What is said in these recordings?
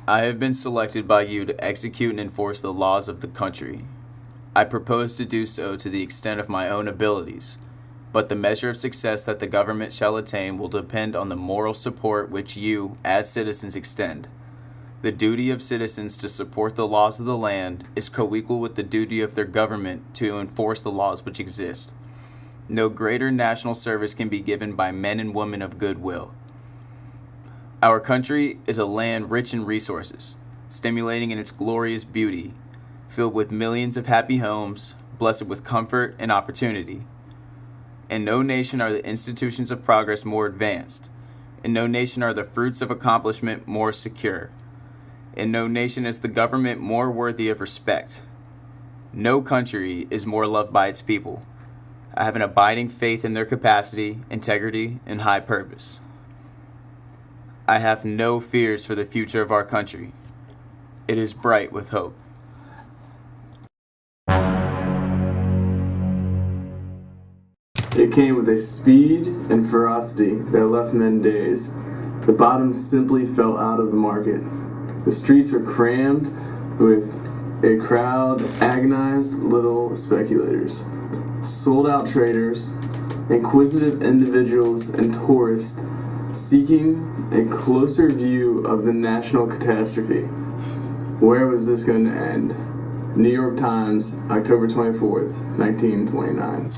I have been selected by you to execute and enforce the laws of the country. I propose to do so to the extent of my own abilities, but the measure of success that the government shall attain will depend on the moral support which you, as citizens, extend. The duty of citizens to support the laws of the land is co-equal with the duty of their government to enforce the laws which exist. No greater national service can be given by men and women of goodwill. Our country is a land rich in resources, stimulating in its glorious beauty, filled with millions of happy homes, blessed with comfort and opportunity. In no nation are the institutions of progress more advanced. In no nation are the fruits of accomplishment more secure. In no nation is the government more worthy of respect. No country is more loved by its people. I have an abiding faith in their capacity, integrity, and high purpose. I have no fears for the future of our country. It is bright with hope. It came with a speed and ferocity that left men dazed. The bottom simply fell out of the market. The streets were crammed with a crowd of agonized little speculators, sold-out traders, inquisitive individuals, and tourists seeking a closer view of the national catastrophe. Where was this going to end? New York Times, October 24th, 1929.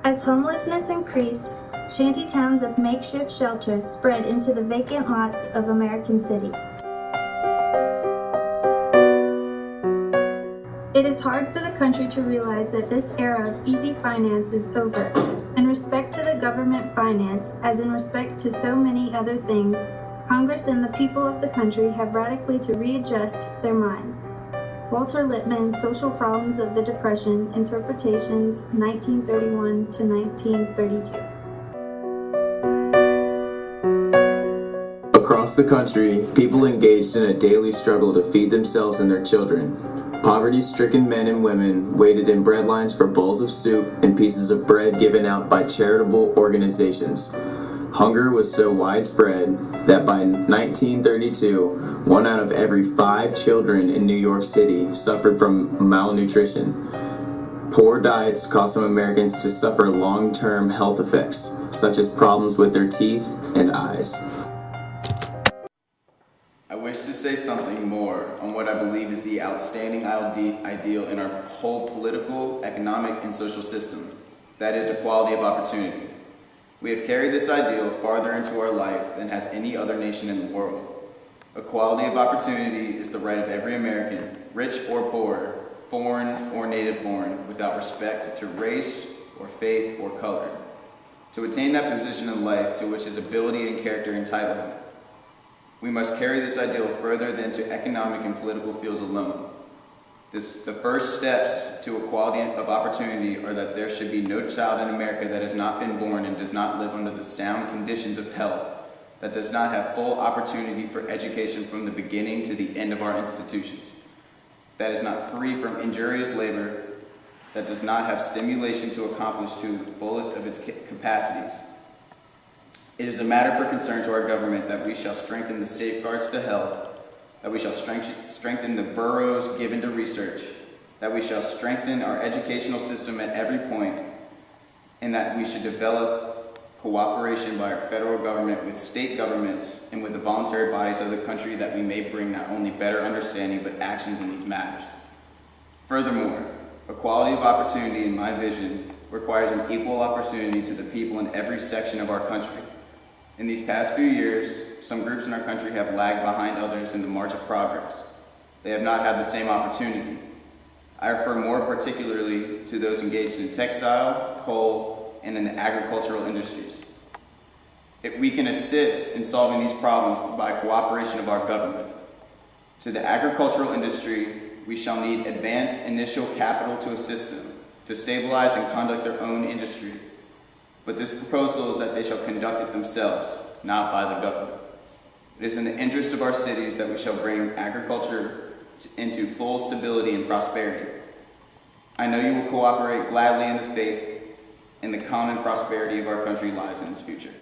As homelessness increased, shanty towns of makeshift shelters spread into the vacant lots of American cities. It is hard for the country to realize that this era of easy finance is over. In respect to the government finance, as in respect to so many other things, Congress and the people of the country have radically to readjust their minds. Walter Lippmann, Social Problems of the Depression, Interpretations, 1931 to 1932. Across the country, people engaged in a daily struggle to feed themselves and their children. Poverty-stricken men and women waited in bread lines for bowls of soup and pieces of bread given out by charitable organizations. Hunger was so widespread that by 1932, 1 out of every 5 children in New York City suffered from malnutrition. Poor diets caused some Americans to suffer long-term health effects, such as problems with their teeth and eyes. I wish to say something more on what I believe is the outstanding ideal in our whole political, economic, and social system. That is equality of opportunity. We have carried this ideal farther into our life than has any other nation in the world. Equality of opportunity is the right of every American, rich or poor, foreign or native born, without respect to race or faith or color, to attain that position in life to which his ability and character entitle him. We must carry this ideal further than to economic and political fields alone. The first steps to equality of opportunity are that there should be no child in America that has not been born and does not live under the sound conditions of health, that does not have full opportunity for education from the beginning to the end of our institutions, that is not free from injurious labor, that does not have stimulation to accomplish to the fullest of its capacities. It is a matter for concern to our government that we shall strengthen the safeguards to health, that we shall strengthen the boroughs given to research, that we shall strengthen our educational system at every point, and that we should develop cooperation by our federal government with state governments and with the voluntary bodies of the country, that we may bring not only better understanding but actions in these matters. Furthermore, equality of opportunity, in my vision, requires an equal opportunity to the people in every section of our country. In these past few years, some groups in our country have lagged behind others in the march of progress. They have not had the same opportunity. I refer more particularly to those engaged in textile, coal, and in the agricultural industries. If we can assist in solving these problems by cooperation of our government. To the agricultural industry, we shall need advanced initial capital to assist them, to stabilize and conduct their own industry. But this proposal is that they shall conduct it themselves, not by the government. It is in the interest of our cities that we shall bring agriculture into full stability and prosperity. I know you will cooperate gladly in the faith, and the common prosperity of our country lies in its future.